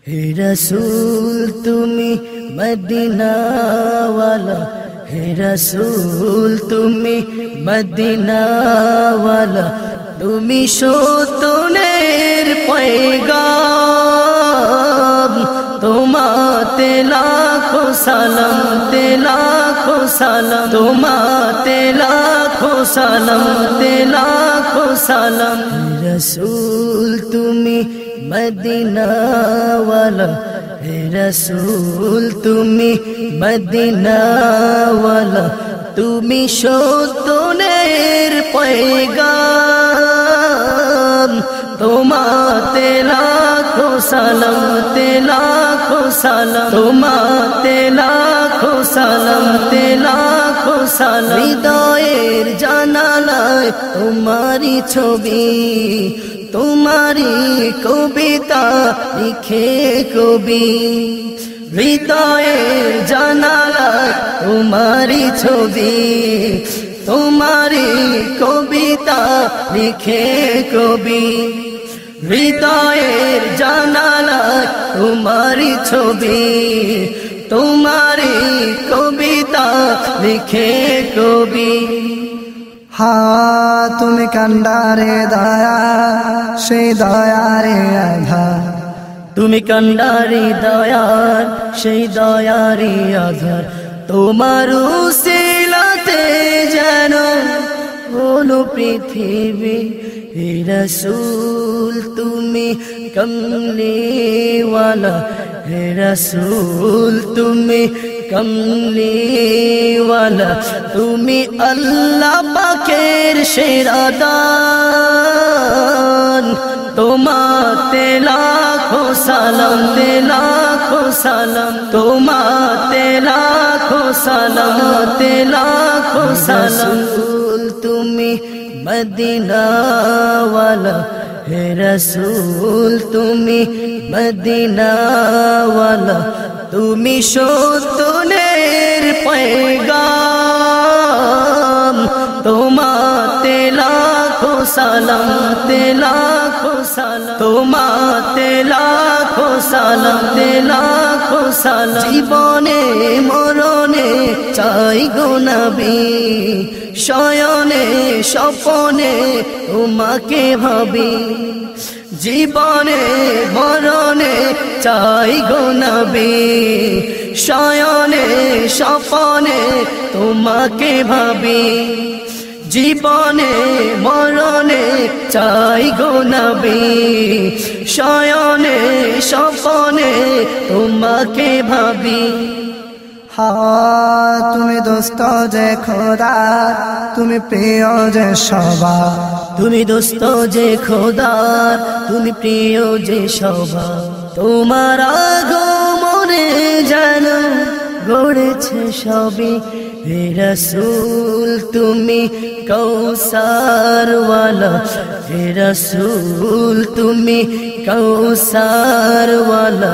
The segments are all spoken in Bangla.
হে রসূল তুমি মদিনা ওয়ালা, হে রসূল তুমি মদিনা ওয়ালা, তুমি সত্যের পয়গাম, তোমাতে লাখো সালাম, তে লাখো সালাম, তোমাতে লাখো সালাম, তে লাখো সালাম। হে রসূল তুমি মদিনা ওয়ালা, হে রসূল তুমি মদিনা ওয়ালা, তুমি সত্যের পয়গাম, তোমাতে লাখো সালাম, তে লাখো সালাম, তোমাতে লাখো সালাম, তে লাখো সালাম। হৃদয়ের জানালায় তোমারি ছবি, তোমারি কবিতা লিখে কবি, হৃদয়ের জানালায় তোমারি ছবি, তোমারি কবিতা লিখে কবি, হৃদয়ের জানালায় তোমারি ছবি, তোমারি কবিতা লিখে কবি। তুমি কান্ডারে দয়া, সেই দয়ারে আধার, তুমি কান্ডারি দয়ার, সেই দয়ারি আধার, তোমার উসিলাতে যেন হলো পৃথিবী। হে রসূল তুমি কমলি ওয়ালা, হে রসূল তুমি কমলি ওয়ালা, তুমি আল্লাহ পাকের সেরা দান, তোমাতে লাখো সালাম, তে লাখো সালাম, তোমাতে লাখো সালাম, তে লাখো সালাম। রসূল তুমি মদিনা ওয়ালা, হে রসূল তুমি মদিনা ওয়ালা, তুমি সত্যের পয়গাম, তোমাতে লাখো সালাম, তে লাখো সালাম, তোমাতে লাখো সালাম, তে লাখো সালাম। জীবনে মরণে চাই গো নবী, শয়নে স্বপনে তোমাকে ভাবি, জীবনে মরণে চাই গো নবী, শয়নে স্বপনে তোমাকে ভাবি, জীবনে মরণে চাই গো নবী, শয়নে স্বপনে তোমাকে ভাবি। তুমি দোস্ত যে খোদা, তুমি প্রিয় যে সবার, তুমি দোস্ত যে খোদার, তুমি প্রিয় যে সবার, তোমার আগমনে যেন গড়েছে সবই। হে রসূল তুমি কৌসার ওয়ালা, হে রসূল তুমি কৌসার ওয়ালা,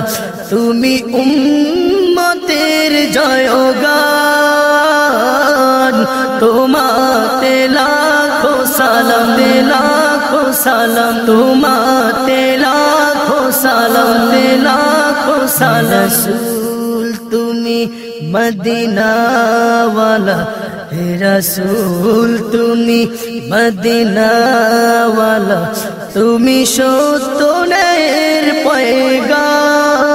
তুমি উম্মতের জয়গান, তোমাতে লাখো সালাম, তে লাখো সালাম, তোমাতে লাখো সালাম, তে লাখো সালাম। রসূল তুমি মদিনা ওয়ালা, হে রসূল তুমি মদিনা ওয়ালা, তুমি সত্যের পয়গাম,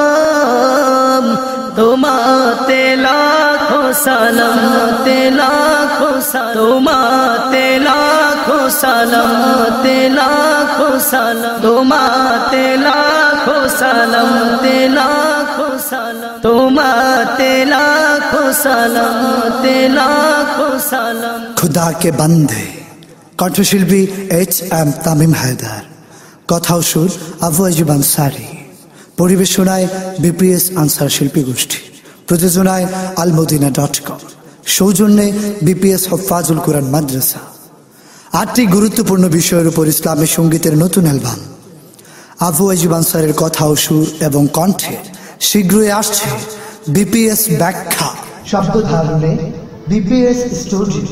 তোমাতে লাখো সালাম, তে লাখো সালাম, তোমাতে লাখো সালাম, তে লাখো সালাম, তোমাতে লাখো সালাম, তে লাখো সালাম, তোমাতে লাখো সালাম, তে লাখো সালাম। खुदा के बंदे, কণ্ঠশিল্পী HM তামিম হায়দার, কথা ও সুর আবু আইয়ুব আনসারী, পরিবেশনায় BPS আনসার শিল্পী গোষ্ঠী, প্রযোজনায় almodina.com, সৌজন্যে BPS হফাজুল কোরআন মাদ্রাসা। 8টি গুরুত্বপূর্ণ বিষয়ের উপর ইসলামী সঙ্গীতের নতুন অ্যালবাম আবু আইয়ুব আনসারের কথা ও সুর এবং কণ্ঠে শীঘ্রই আসছে BPS ব্যাখ্যা, শব্দ ধারণে BPS স্টুডিও।